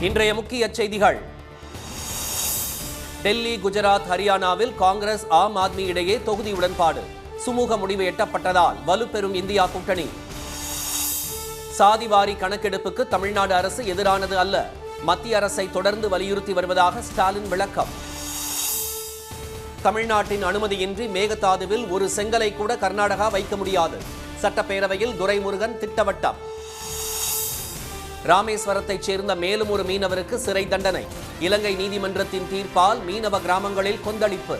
இன்றைய முக்கிய செய்திகள். டெல்லி, குஜராத், ஹரியானாவில் காங்கிரஸ், ஆம் ஆத்மி இடையே தொகுதி உடன்பாடு. சுமூக முடிவு எட்டப்பட்டதால் வலுப்பெறும் இந்தியா கூட்டணி. சாதிவாரி கணக்கெடுப்புக்கு தமிழ்நாடு அரசு எதிரானது அல்ல, மத்திய அரசை தொடர்ந்து வலியுறுத்தி வருவதாக ஸ்டாலின் விளக்கம். தமிழ்நாட்டின் அனுமதியின்றி மேகதாதுவில் ஒரு செங்கலை கூட கர்நாடகா வைக்க முடியாது. சட்டப்பேரவையில் துரைமுருகன் திட்டவட்டம். ராமேஸ்வரத்தைச் சேர்ந்த மேலும் ஒரு மீனவருக்கு சிறை தண்டனை. இலங்கை நீதிமன்றத்தின் தீர்ப்பால் மீனவ கிராமங்களில் கொந்தளிப்பு.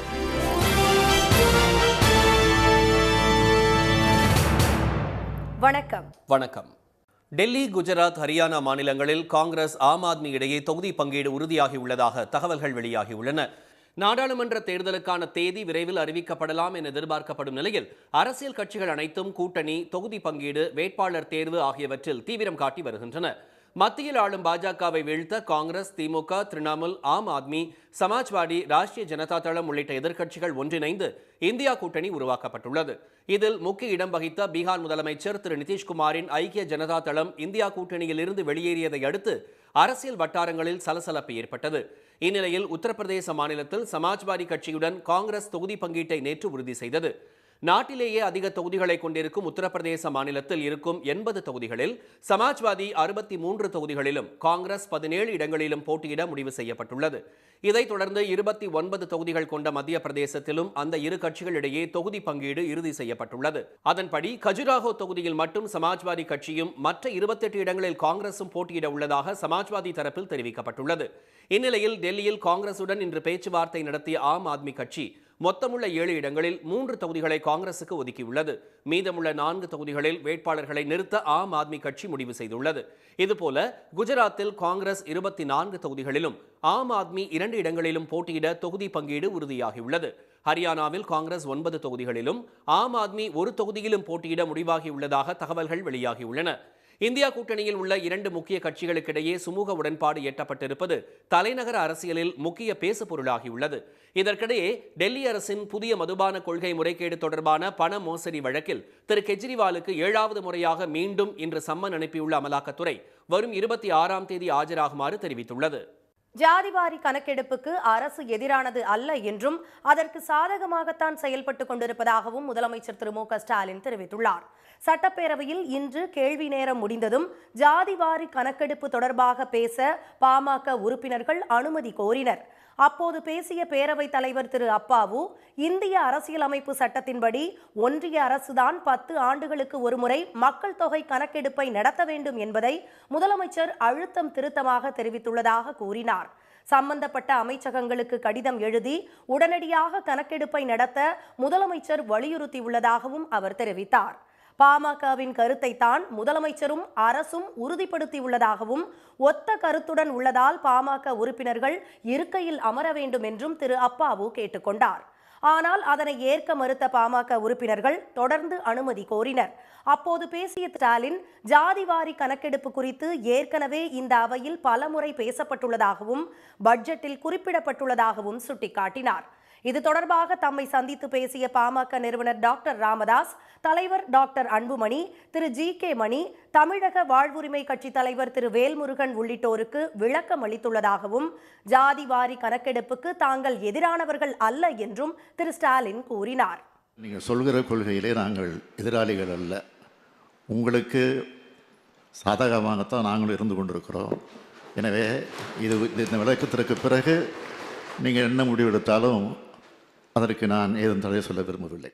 வணக்கம். டெல்லி, குஜராத், ஹரியானா மாநிலங்களில் காங்கிரஸ், ஆம் ஆத்மி இடையே தொகுதி பங்கீடு உறுதியாகியுள்ளதாக தகவல்கள் வெளியாகியுள்ளன. நாடாளுமன்ற தேர்தலுக்கான தேதி விரைவில் அறிவிக்கப்படலாம் என எதிர்பார்க்கப்படும் நிலையில் அரசியல் கட்சிகள் அனைத்தும் கூட்டணி, தொகுதி பங்கீடு, வேட்பாளர் தேர்வு ஆகியவற்றில் தீவிரம் காட்டி வருகின்றன. மத்தியில் ஆளும் பாஜகவை வீழ்த்த காங்கிரஸ், திமுக, திரிணாமுல், ஆம் ஆத்மி, சமாஜ்வாடி, ராஷ்டிரிய ஜனதா தளம் உள்ளிட்ட எதிர்க்கட்சிகள் ஒன்றிணைந்து இந்தியா கூட்டணி உருவாக்கப்பட்டுள்ளது. இதில் முக்கிய இடம் வகித்த பீகார் முதலமைச்சர் திரு நிதிஷ்குமாரின் ஐக்கிய ஜனதா தளம் இந்தியா கூட்டணியில் இருந்து வெளியேறியதை அடுத்து அரசியல் வட்டாரங்களில் சலசலப்பு ஏற்பட்டது. இந்நிலையில் உத்தரப்பிரதேச மாநிலத்தில் சமாஜ்வாடி கட்சியுடன் காங்கிரஸ் தொகுதி பங்கீட்டை நேற்று உறுதி செய்தது. நாட்டிலேயே அதிக தொகுதிகளை கொண்டிருக்கும் உத்தரப்பிரதேச மாநிலத்தில் இருக்கும் 80 தொகுதிகளில் சமாஜ்வாதி 63 தொகுதிகளிலும், காங்கிரஸ் 17 இடங்களிலும் போட்டியிட முடிவு செய்யப்பட்டுள்ளது. இதைத் தொடர்ந்து 29 தொகுதிகள் கொண்ட மத்திய பிரதேசத்திலும் அந்த இரு கட்சிகளிடையே தொகுதி பங்கீடு இறுதி செய்யப்பட்டுள்ளது. அதன்படி கஜுராஹோ தொகுதியில் மட்டும் சமாஜ்வாதி கட்சியும் மற்ற 28 இடங்களில் காங்கிரசும் போட்டியிட உள்ளதாக சமாஜ்வாதி தரப்பில் தெரிவிக்கப்பட்டுள்ளது. இந்நிலையில் டெல்லியில் காங்கிரசுடன் இன்று பேச்சுவார்த்தை நடத்திய ஆம் ஆத்மி கட்சி மொத்தமுள்ள 7 இடங்களில் 3 தொகுதிகளை காங்கிரசுக்கு ஒதுக்கியுள்ளது. மீதமுள்ள 4 தொகுதிகளில் வேட்பாளர்களை நிறுத்த ஆம் ஆத்மி கட்சி முடிவு செய்துள்ளது. இதுபோல குஜராத்தில் காங்கிரஸ் 24 தொகுதிகளிலும், ஆம் ஆத்மி 2 இடங்களிலும் போட்டியிட தொகுதி பங்கீடு உறுதியாகியுள்ளது. ஹரியானாவில் காங்கிரஸ் 9 தொகுதிகளிலும், ஆம் ஆத்மி 1 தொகுதியிலும் போட்டியிட முடிவாகியுள்ளதாக தகவல்கள் வெளியாகியுள்ளன. இந்தியா கூட்டணியில் உள்ள 2 முக்கிய கட்சிகளுக்கிடையே சுமூக உடன்பாடு எட்டப்பட்டிருப்பது தலைநகர அரசியலில் முக்கிய பேசு பொருளாகியுள்ளது. இதற்கிடையே டெல்லி அரசின் புதிய மதுபான கொள்கை முறைகேடு தொடர்பான பண மோசடி வழக்கில் திரு கெஜ்ரிவாலுக்கு 7வது முறையாக மீண்டும் இன்று சம்மன் அனுப்பியுள்ள அமலாக்கத்துறை வரும் 26ஆம் தேதி ஆஜராகுமாறு தெரிவித்துள்ளது. ஜாதிவாரி கணக்கெடுப்புக்கு அரசு எதிரானது அல்ல என்றும் அதற்கு சாதகமாகத்தான் செயல்பட்டுக் கொண்டிருப்பதாகவும் முதலமைச்சர் திரு மு.க. ஸ்டாலின் தெரிவித்துள்ளார். சட்டப்பேரவையில் இன்று கேள்வி நேரம் முடிந்ததும் ஜாதிவாரி கணக்கெடுப்பு தொடர்பாக பேச பாமக உறுப்பினர்கள் அனுமதி கோரினர். அப்போது பேசிய பேரவைத் தலைவர் திரு அப்பாவு, இந்திய அரசியலமைப்பு சட்டத்தின்படி ஒன்றிய அரசுதான் 10 ஆண்டுகளுக்கு ஒருமுறை மக்கள் தொகை கணக்கெடுப்பை நடத்த வேண்டும் என்பதை முதலமைச்சர் அழுத்தம் திருத்தமாக தெரிவித்துள்ளதாக கூறினார். சம்பந்தப்பட்ட அமைச்சகங்களுக்கு கடிதம் எழுதி உடனடியாக கணக்கெடுப்பை நடத்த முதலமைச்சர் வலியுறுத்தியுள்ளதாகவும் அவர் தெரிவித்தார். பாமகவின் கருத்தை தான் முதலமைச்சரும் அரசும் உறுதிப்படுத்தியுள்ளதாகவும், ஒத்த கருத்துடன் உள்ளதால் பாமக உறுப்பினர்கள் இருக்கையில் அமர வேண்டும் என்றும் திரு அப்பாவு கேட்டுக்கொண்டார். ஆனால் அதனை ஏற்க மறுத்த பாமக உறுப்பினர்கள் தொடர்ந்து அனுமதி கோரினர். அப்போது பேசிய ஸ்டாலின், ஜாதிவாரி கணக்கெடுப்பு குறித்து ஏற்கனவே இந்த அவையில் பலமுறை பேசப்பட்டுள்ளதாகவும் பட்ஜெட்டில் குறிப்பிடப்பட்டுள்ளதாகவும் சுட்டிக்காட்டினார். இது தொடர்பாக தம்மை சந்தித்து பேசிய பாமக நிறுவனர் டாக்டர் ராமதாஸ், தலைவர் டாக்டர் அன்புமணி, திரு ஜி.கே. மணி, தமிழக வாழ்வுரிமை கட்சி தலைவர் திரு வேல்முருகன் உள்ளிட்டோருக்கு விளக்கம் அளித்துள்ளதாகவும், ஜாதிவாரி கணக்கெடுப்புக்கு தாங்கள் எதிரானவர்கள் அல்ல என்றும் திரு ஸ்டாலின் கூறினார். நீங்கள் சொல்கிற கொள்கையிலே நாங்கள் எதிராளிகள் அல்ல, உங்களுக்கு சாதகமாகத்தான் நாங்கள் இருந்து கொண்டிருக்கிறோம். எனவே இந்த விளக்கத்திற்கு பிறகு நீங்கள் என்ன முடிவெடுத்தாலும் அதற்கு நான் ஏதும் தடை சொல்ல விரும்பவில்லை.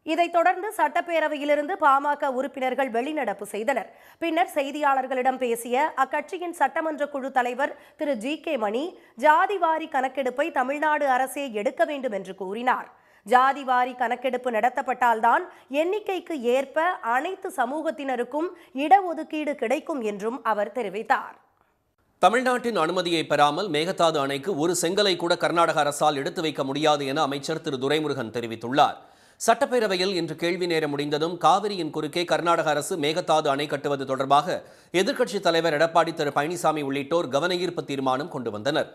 இதைத் தொடர்ந்து சட்டப்பேரவையிலிருந்து பாமக உறுப்பினர்கள் வெளிநடப்பு செய்தனர். பின்னர் செய்தியாளர்களிடம் பேசிய அக்கட்சியின் சட்டமன்ற குழு தலைவர் திரு ஜி.கே. மணி, ஜாதிவாரி கணக்கெடுப்பை தமிழ்நாடு அரசே எடுக்க வேண்டும் என்று கூறினார். ஜாதிவாரி கணக்கெடுப்பு நடத்தப்பட்டால்தான் எண்ணிக்கைக்கு ஏற்ப அனைத்து சமூகத்தினருக்கும் இடஒதுக்கீடு கிடைக்கும் என்றும் அவர் தெரிவித்தார். தமிழ்நாட்டின் அனுமதியை பெறாமல் மேகதாது அணைக்கு ஒரு செங்கலை கூட கர்நாடக அரசால் எடுத்து வைக்க முடியாது என அமைச்சர் திரு துரைமுருகன் தெரிவித்துள்ளார். சட்டப்பேரவையில் இன்று கேள்வி நேரம் முடிந்ததும் காவிரியின் குறுக்கே கர்நாடக அரசு மேகதாது அணை கட்டுவது தொடர்பாக எதிர்க்கட்சித் தலைவர் எடப்பாடி திரு பழனிசாமி உள்ளிட்டோர் கவனஈர்ப்பு தீர்மானம் கொண்டு வந்தனர்.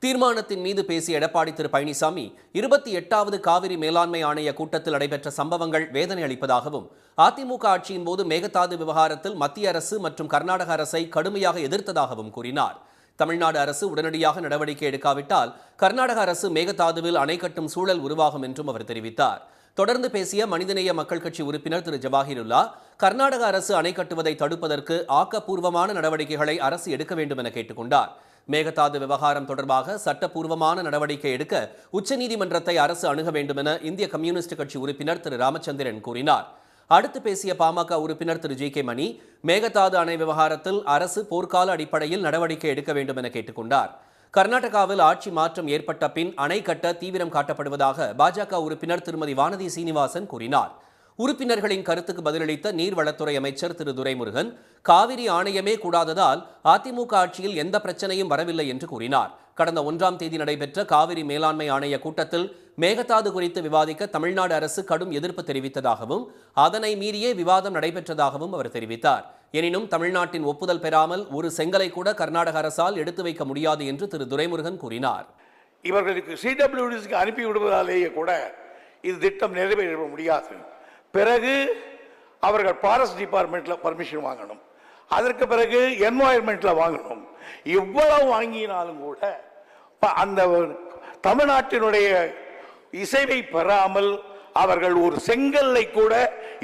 தீர்மானத்தின் மீது பேசிய எடப்பாடி திரு பழனிசாமி 28வது காவிரி மேலாண்மை ஆணைய கூட்டத்தில் நடைபெற்ற சம்பவங்கள் வேதனை அளிப்பதாகவும், அதிமுக ஆட்சியின் போது மேகதாது விவகாரத்தில் மத்திய அரசு மற்றும் கர்நாடக அரசை கடுமையாக எதிர்த்ததாகவும் கூறினார். தமிழ்நாடு அரசு உடனடியாக நடவடிக்கை எடுக்காவிட்டால் கர்நாடக அரசு மேகதாதுவில் அணை கட்டும் சூழல் உருவாகும் என்றும் அவர் தெரிவித்தார். தொடர்ந்து பேசிய மனிதநேய மக்கள் கட்சி உறுப்பினர் திரு ஜவாஹிருல்லா, கர்நாடக அரசு அணை கட்டுவதை தடுப்பதற்கு ஆக்கப்பூர்வமான நடவடிக்கைகளை அரசு எடுக்க வேண்டும் என கேட்டுக்கொண்டார். மேகதாது விவகாரம் தொடர்பாக சட்டப்பூர்வமான நடவடிக்கை எடுக்க உச்சநீதிமன்றத்தை அரசு அணுக வேண்டும் என இந்திய கம்யூனிஸ்ட் கட்சி உறுப்பினர் திரு ராமச்சந்திரன் கூறினார். அடுத்து பேசிய பாமக உறுப்பினர் திரு ஜி.கே. மணி, மேகதாது அணை விவகாரத்தில் அரசு போர்க்கால அடிப்படையில் நடவடிக்கை எடுக்க வேண்டும் என கேட்டுக்கொண்டார். கர்நாடகாவில் ஆட்சி மாற்றம் ஏற்பட்ட பின் அணை கட்ட தீவிரம் காட்டப்படுவதாக பாஜக உறுப்பினர் திருமதி வானதி சீனிவாசன் கூறினார். உறுப்பினர்களின் கருத்துக்கு பதிலளித்த நீர்வளத்துறை அமைச்சர் திரு துரைமுருகன், காவிரி ஆணையமே கூடாததால் அதிமுக ஆட்சியில் எந்த பிரச்சனையும் வரவில்லை என்று கூறினார். கடந்த 1ஆம் தேதி நடைபெற்ற காவிரி மேலாண்மை ஆணைய கூட்டத்தில் மேகதாது குறித்து விவாதிக்க தமிழ்நாடு அரசு கடும் எதிர்ப்பு தெரிவித்ததாகவும் அதனை மீறியே விவாதம் நடைபெற்றதாகவும் அவர் தெரிவித்தார். எனினும் தமிழ்நாட்டின் ஒப்புதல் பெறாமல் ஒரு செங்கலை கூட கர்நாடக அரசால் எடுத்து வைக்க முடியாது என்று திரு துரைமுருகன் கூறினார். இவர்களுக்கு CWDக்கு அனுப்பி விடுவதாலேயே கூட இது திட்டம் நிறைவேற முடியாது. பிறகு அவர்கள் ஃபாரஸ்ட் டிபார்ட்மெண்ட்ல பர்மிஷன் வாங்கணும், அதற்கு பிறகு என்வாயர்மெண்ட்ல வாங்கணும். இவ்வளவு வாங்கினாலும் கூட அந்த தமிழ்நாட்டினுடைய இசைவை பெறாமல் அவர்கள் ஒரு செங்கல்லை கூட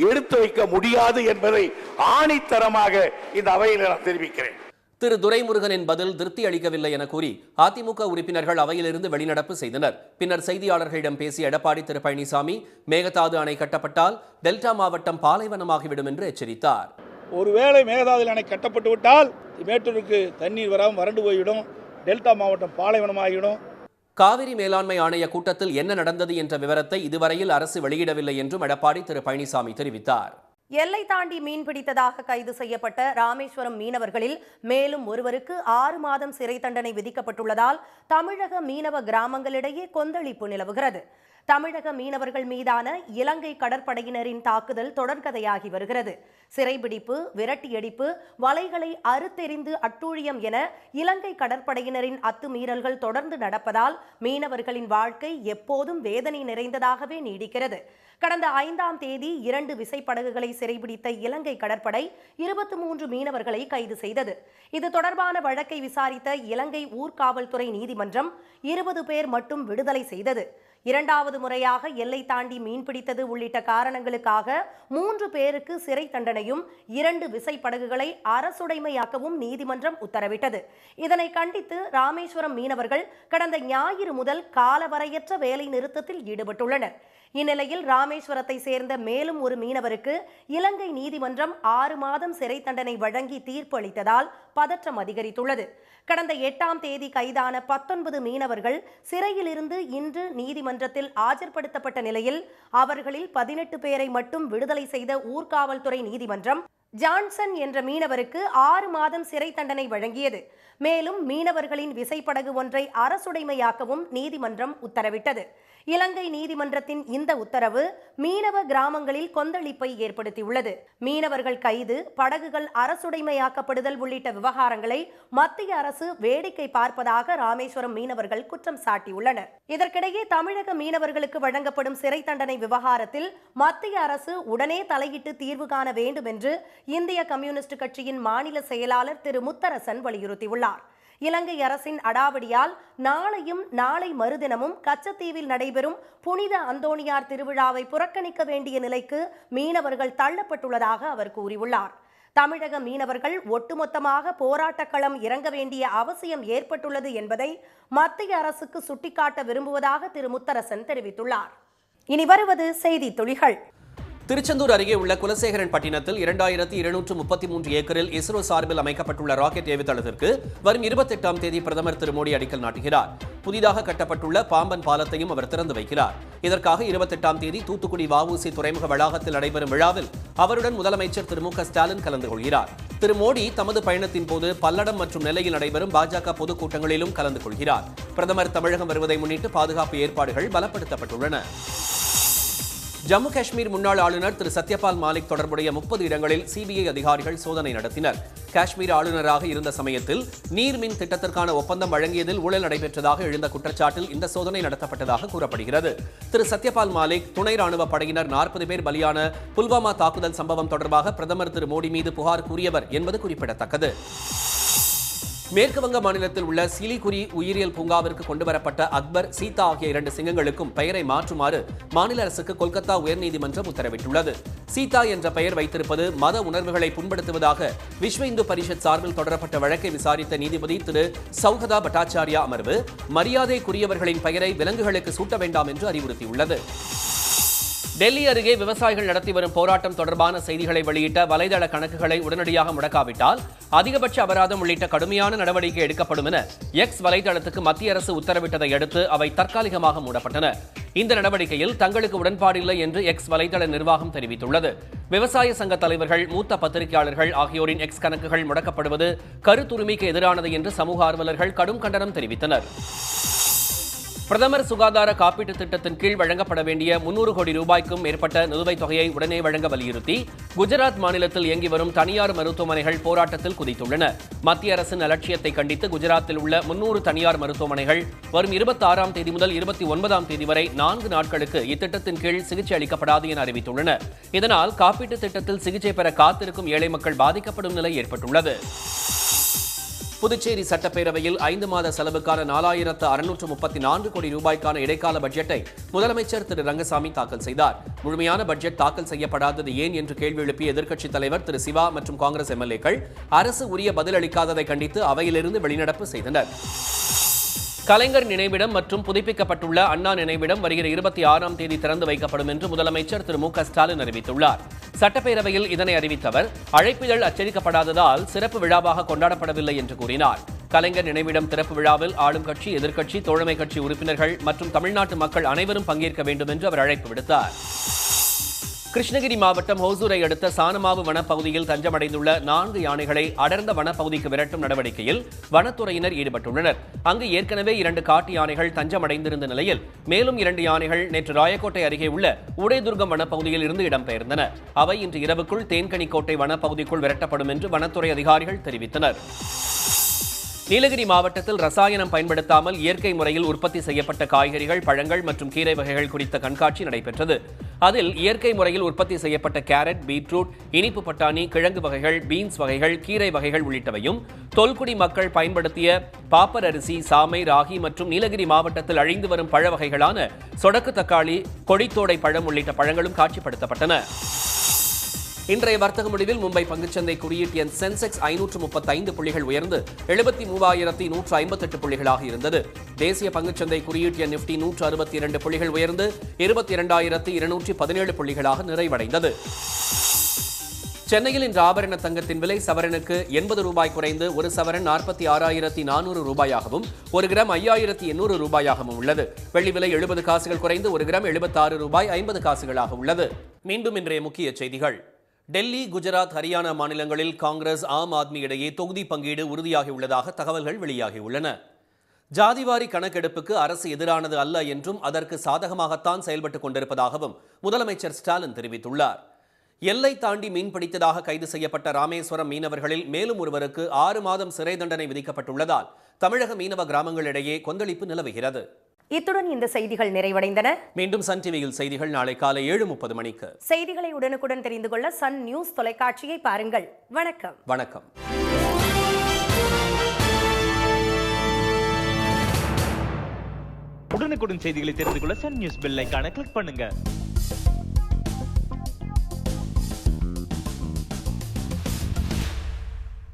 எடுத்து வைக்க முடியாது என்பதை ஆணித்தரமாக இந்த அவையில் நான் தெரிவிக்கிறேன். திரு துரைமுருகனின் பதில் திருப்தி அளிக்கவில்லை என கூறி அதிமுக உறுப்பினர்கள் அவையிலிருந்து வெளிநடப்பு செய்தனர். பின்னர் செய்தியாளர்களிடம் பேசிய எடப்பாடி திரு பழனிசாமி, மேகதாது அணை கட்டப்பட்டால் டெல்டா மாவட்டம் பாலைவனமாகிவிடும் என்று எச்சரித்தார். ஒருவேளை மேகதாது அணை கட்டப்பட்டு விட்டால் மேட்டூருக்கு தண்ணீர் வராமல் வறண்டு போய்விடும், டெல்டா மாவட்டம் பாலைவனமாகிவிடும். காவிரி மேலாண்மை ஆணைய கூட்டத்தில் என்ன நடந்தது என்ற விவரத்தை இதுவரையில் அரசு வெளியிடவில்லை என்றும் எடப்பாடி திரு பழனிசாமி தெரிவித்தார். எல்லை தாண்டி மீன் பிடித்ததாக கைது செய்யப்பட்ட ராமேஸ்வரம் மீனவர்களில் மேலும் ஒருவருக்கு 6 மாதம் சிறை தண்டனை விதிக்கப்பட்டுள்ளதால் தமிழக மீனவ கிராமங்களிடையே கொந்தளிப்பு நிலவுகிறது. தமிழக மீனவர்கள் மீதான இலங்கை கடற்படையினரின் தாக்குதல் தொடர்கதையாகி வருகிறது. சிறைபிடிப்பு, விரட்டியடிப்பு, வலைகளை அறுத்தெறிந்து அட்டூழியம் என இலங்கை கடற்படையினரின் அத்துமீறல்கள் தொடர்ந்து நடப்பதால் மீனவர்களின் வாழ்க்கை எப்போதும் வேதனை நிறைந்ததாகவே நீடிக்கிறது. கடந்த 5ஆம் தேதி 2 விசைப்படகுகளை சிறைபிடித்த இலங்கை கடற்படை 23 மீனவர்களை கைது செய்தது. இது தொடர்பான வழக்கை விசாரித்த இலங்கை ஊர்காவல்துறை நீதிமன்றம் 20 பேர் மட்டும் விடுதலை செய்தது. 2வது முறையாக எல்லை தாண்டி மீன்பிடித்தது உள்ளிட்ட காரணங்களுக்காக 3 பேருக்கு சிறை தண்டனையும் 2 விசைப்படகுகளை அரசுடைமையாக்கவும் நீதிமன்றம் உத்தரவிட்டது. இதனை கண்டித்து ராமேஸ்வரம் மீனவர்கள் கடந்த ஞாயிறு முதல் காலவரையற்ற வேலை நிறுத்தத்தில் ஈடுபட்டுள்ளனர். இந்நிலையில் ராமேஸ்வரத்தை சேர்ந்த மேலும் ஒரு மீனவருக்கு இலங்கை நீதிமன்றம் 6 மாதம் சிறை தண்டனை வழங்கி தீர்ப்பு அளித்ததால் பதற்றம் அதிகரித்துள்ளது. கடந்த 8ஆம் தேதி கைதான 19 மீனவர்கள் சிறையில் இருந்து இன்று நீதிமன்றத்தில் ஆஜர்படுத்தப்பட்ட நிலையில் அவர்களில் 18 பேரை மட்டும் விடுதலை செய்த ஊர்காவல்துறை நீதிமன்றம் ஜான்சன் என்ற மீனவருக்கு 6 மாதம் சிறை தண்டனை வழங்கியது. மேலும் மீனவர்களின் விசைப்படகு ஒன்றை அரசுடைமையாக்கவும் நீதிமன்றம் உத்தரவிட்டது. இலங்கை நீதிமன்றத்தின் இந்த உத்தரவு மீனவ கிராமங்களில் கொந்தளிப்பை ஏற்படுத்தியுள்ளது. மீனவர்கள் கைது, படகுகள் அரசுடைமையாக்கப்படுதல் உள்ளிட்ட விவகாரங்களை மத்திய அரசு வேடிக்கை பார்ப்பதாக ராமேஸ்வரம் மீனவர்கள் குற்றம் சாட்டியுள்ளனர். இதற்கிடையே தமிழக மீனவர்களுக்கு வழங்கப்படும் சிறை தண்டனை விவகாரத்தில் மத்திய அரசு உடனே தலையிட்டு தீர்வு காண வேண்டும் என்று இந்திய கம்யூனிஸ்ட் கட்சியின் மாநில செயலாளர் திரு முத்தரசன் வலியுறுத்தியுள்ளார். இலங்கை அரசின் அடாவடியால் நாளையும் நாளை மறுதினமும் கச்சத்தீவில் நடைபெறும் புனித அந்தோணியார் திருவிழாவை புறக்கணிக்க வேண்டிய நிலைக்கு மீனவர்கள் தள்ளப்பட்டுள்ளதாக அவர் கூறியுள்ளார். தமிழக மீனவர்கள் ஒட்டுமொத்தமாக போராட்டக்களம் இறங்க வேண்டிய அவசியம் ஏற்பட்டுள்ளது என்பதை மத்திய அரசுக்கு சுட்டிக்காட்ட விரும்புவதாக திரு முத்தரசன் தெரிவித்துள்ளார். இனி வருவது செய்தி துளிகள். திருச்செந்தூர் அருகே உள்ள குலசேகரன் பட்டினத்தில் 2233 ஏக்கரில் இஸ்ரோ சார்பில் அமைக்கப்பட்டுள்ள ராக்கெட் ஏவுதளத்திற்கு வரும் 28ஆம் தேதி பிரதமர் திரு மோடி அடிக்கல் நாட்டுகிறார். புதிதாக கட்டப்பட்டுள்ள பாம்பன் பாலத்தையும் அவர் திறந்து வைக்கிறார். இதற்காக 28ஆம் தேதி தூத்துக்குடி வஉசி துறைமுக வளாகத்தில் நடைபெறும் விழாவில் அவருடன் முதலமைச்சர் திரு மு.க. ஸ்டாலின் கலந்து கொள்கிறார். திரு மோடி தமது பயணத்தின் போது பல்லடம் மற்றும் நெல்லையில் நடைபெறும் பாஜக பொதுக்கூட்டங்களிலும் கலந்து கொள்கிறார். பிரதமர் தமிழகம் வருவதை முன்னிட்டு பாதுகாப்பு ஏற்பாடுகள் பலப்படுத்தப்பட்டுள்ளன. ஜம்மு காஷ்மீர் முன்னாள் ஆளுநர் திரு சத்யபால் மாலிக் தொடர்புடைய 30 இடங்களில் சிபிஐ அதிகாரிகள் சோதனை நடத்தினர். காஷ்மீர் ஆளுநராக இருந்த சமயத்தில் நீர்மின் திட்டத்திற்கான ஒப்பந்தம் வழங்கியதில் ஊழல் நடைபெற்றதாக எழுந்த குற்றச்சாட்டில் இந்த சோதனை நடத்தப்பட்டதாக கூறப்படுகிறது. திரு சத்யபால் மாலிக் துணை ராணுவ படையினர் 40 பேர் பலியான புல்வாமா தாக்குதல் சம்பவம் தொடர்பாக பிரதமர் திரு மோடி மீது புகார் கூறியவர் என்பது குறிப்பிடத்தக்கது. மேற்கு வங்க மாநிலத்தில் உள்ள சிலிகுரி உயிரியல் பூங்காவிற்கு கொண்டுவரப்பட்ட அக்பர், சீதா ஆகிய 2 சிங்கங்களுக்கும் பெயரை மாற்றுமாறு மாநில அரசுக்கு கொல்கத்தா உயர்நீதிமன்றம் உத்தரவிட்டுள்ளது. சீதா என்ற பெயர் வைத்திருப்பது மத உணர்வுகளை புண்படுத்துவதாக விஸ்வ இந்து பரிஷத் சார்பில் தொடரப்பட்ட வழக்கை விசாரித்த நீதிபதி திரு சௌகதா பட்டாச்சாரியா அமர்வு மரியாதைக்குரியவர்களின் பெயரை விலங்குகளுக்கு சூட்ட வேண்டாம் என்று அறிவுறுத்தியுள்ளது. டெல்லி அருகே விவசாயிகள் நடத்தி வரும் போராட்டம் தொடர்பான செய்திகளை வெளியிட்ட வலைதள கணக்குகளை உடனடியாக முடக்காவிட்டால் அதிகபட்ச அபராதம் உள்ளிட்ட கடுமையான நடவடிக்கை எடுக்கப்படும் என எக்ஸ் வலைதளத்துக்கு மத்திய அரசு உத்தரவிட்டதை அடுத்து அவை தற்காலிகமாக மூடப்பட்டன. இந்த நடவடிக்கையில் தங்களுக்கு உடன்பாடில்லை என்று எக்ஸ் வலைதள நிர்வாகம் தெரிவித்துள்ளது. விவசாய சங்க தலைவர்கள், மூத்த பத்திரிகையாளர்கள் ஆகியோரின் எக்ஸ் கணக்குகள் முடக்கப்படுவது கருத்துரிமைக்கு எதிரானது என்று சமூக ஆர்வலர்கள் கடும் கண்டனம் தெரிவித்தனர். பிரதமர் சுகாதார காப்பீட்டுத் திட்டத்தின் கீழ் வழங்கப்பட வேண்டிய 300 கோடி ரூபாய்க்கும் மேற்பட்ட நிலுவைத் தொகையை உடனே வழங்க வலியுறுத்தி குஜராத் மாநிலத்தில் இயங்கி வரும் தனியார் மருத்துவமனைகள் போராட்டத்தில் குதித்துள்ளன. மத்திய அரசின் அலட்சியத்தை கண்டித்து குஜராத்தில் உள்ள 300 தனியார் மருத்துவமனைகள் வரும் 26ஆம் தேதி முதல் 29ஆம் தேதி வரை 4 நாட்களுக்கு இத்திட்டத்தின் கீழ் சிகிச்சை அளிக்கப்படாது என அறிவித்துள்ளன. இதனால் காப்பீட்டுத் திட்டத்தில் சிகிச்சை பெற காத்திருக்கும் ஏழை மக்கள் பாதிக்கப்படும் நிலை ஏற்பட்டுள்ளது. புதுச்சேரி சட்டப்பேரவையில் 5 மாத செலவுக்கான 4634 கோடி ரூபாய்க்கான இடைக்கால பட்ஜெட்டை முதலமைச்சர் திரு ரங்கசாமி தாக்கல் செய்தார். முழுமையான பட்ஜெட் தாக்கல் செய்யப்படாதது ஏன் என்று கேள்வி எழுப்பிய எதிர்க்கட்சித் தலைவர் திரு சிவா மற்றும் காங்கிரஸ் எம்எல்ஏக்கள் அரசு உரிய பதில் அளிக்காததை கண்டித்து அவையிலிருந்து வெளிநடப்பு செய்தனர். கலைஞர் நினைவிடம் மற்றும் புதுப்பிக்கப்பட்டுள்ள அண்ணா நினைவிடம் வருகிற 26ஆம் தேதி திறந்து வைக்கப்படும் என்று முதலமைச்சர் திரு மு க ஸ்டாலின் அறிவித்துள்ளார். சட்டப்பேரவையில் இதனை அறிவித்த அவர், அழைப்பிதழ் அச்சடிக்கப்படாததால் சிறப்பு விழாவாக கொண்டாடப்படவில்லை என்று கூறினார். கலைஞர் நினைவிடம் திறப்பு விழாவில் ஆளும் கட்சி, எதிர்க்கட்சி, தோழமை கட்சி உறுப்பினர்கள் மற்றும் தமிழ்நாட்டு மக்கள் அனைவரும் பங்கேற்க வேண்டும் என்று அவர் அழைப்பு விடுத்தார். கிருஷ்ணகிரி மாவட்டம் ஹோசூரை அடுத்த சானமாவு வனப்பகுதியில் தஞ்சமடைந்துள்ள 4 யானைகளை அடர்ந்த வனப்பகுதிக்கு விரட்டும் நடவடிக்கையில் வனத்துறையினர் ஈடுபட்டுள்ளனர். அங்கு ஏற்கனவே 2 காட்டு யானைகள் தஞ்சமடைந்திருந்த நிலையில் மேலும் 2 யானைகள் நேற்று ராயக்கோட்டை அருகே உள்ள உடைதுர்கம் வனப்பகுதியில் இருந்து இடம்பெயர்ந்தன. அவை இன்று இரவுக்குள் தேன்கனிக்கோட்டை வனப்பகுதிக்குள் விரட்டப்படும் என்று வனத்துறை அதிகாரிகள் தெரிவித்தனர். நீலகிரி மாவட்டத்தில் ரசாயனம் பயன்படுத்தாமல் இயற்கை முறையில் உற்பத்தி செய்யப்பட்ட காய்கறிகள், பழங்கள் மற்றும் கீரை வகைகள் குறித்த கண்காட்சி நடைபெற்றது. அதில் இயற்கை முறையில் உற்பத்தி செய்யப்பட்ட கேரட், பீட்ரூட், இனிப்பு பட்டாணி, கிழங்கு வகைகள், பீன்ஸ் வகைகள், கீரை வகைகள் உள்ளிட்டவையும், தொல்குடி மக்கள் பயன்படுத்திய பாப்பர் அரிசி, சாமை, ராகி மற்றும் நீலகிரி மாவட்டத்தில் அழிந்து வரும் பழ வகைகளான சொடக்கு தக்காளி, கொடித்தோடை பழம் உள்ளிட்ட பழங்களும் காட்சிப்படுத்தப்பட்டன. இன்றைய வர்த்தக முடிவில் மும்பை பங்குச்சந்தை குறியீட்டு எண் சென்செக்ஸ் 535 புள்ளிகள் உயர்ந்து 73,158 புள்ளிகளாக இருந்தது. தேசிய பங்குச்சந்தை குறியீட்டு எண் நிப்டி 162 புள்ளிகள் உயர்ந்து 22,217 புள்ளிகளாக நிறைவடைந்தது. சென்னையில் இன்று ஆபரண தங்கத்தின் விலை சவரனுக்கு 80 ரூபாய் குறைந்து 1 சவரன் 46,400 ரூபாயாகவும் 1 கிராம் 5,800 ரூபாயாகவும் உள்ளது. வெள்ளி விலை 70 காசுகள் குறைந்து 1 கிராம் 76 ரூபாய் 50 காசுகளாக உள்ளது. மீண்டும் இன்றைய முக்கிய செய்திகள். டெல்லி, குஜராத், ஹரியானா மாநிலங்களில் காங்கிரஸ், ஆம் ஆத்மி இடையே தொகுதி பங்கீடு உறுதியாகியுள்ளதாக தகவல்கள் வெளியாகியுள்ளன. ஜாதிவாரி கணக்கெடுப்புக்கு அரசு எதிரானது அல்ல என்றும் அதற்கு சாதகமாகத்தான் செயல்பட்டுக் கொண்டிருப்பதாகவும் முதலமைச்சர் ஸ்டாலின் தெரிவித்துள்ளார். எல்லை தாண்டி மீன்பிடித்ததாக கைது செய்யப்பட்ட ராமேஸ்வரம் மீனவர்களில் மேலும் ஒருவருக்கு 6 மாதம் சிறை தண்டனை விதிக்கப்பட்டுள்ளதால் தமிழக மீனவ கிராமங்களிடையே கொந்தளிப்பு நிலவுகிறது. இத்துடன் இந்த செய்திகள் நிறைவடைந்தன. மீண்டும் சன் டிவியில் செய்திகள் நாளை காலை 7:30 மணிக்கு. செய்திகளை உடனுக்குடன் தெரிந்து கொள்ள சன் நியூஸ் தொலைக்காட்சியை பாருங்கள். வணக்கம். வணக்கம். உடனுக்குடன் செய்திகளை தெரிந்து கொள்ள சன் நியூஸ் பெல் ஐகானை கிளிக் பண்ணுங்க.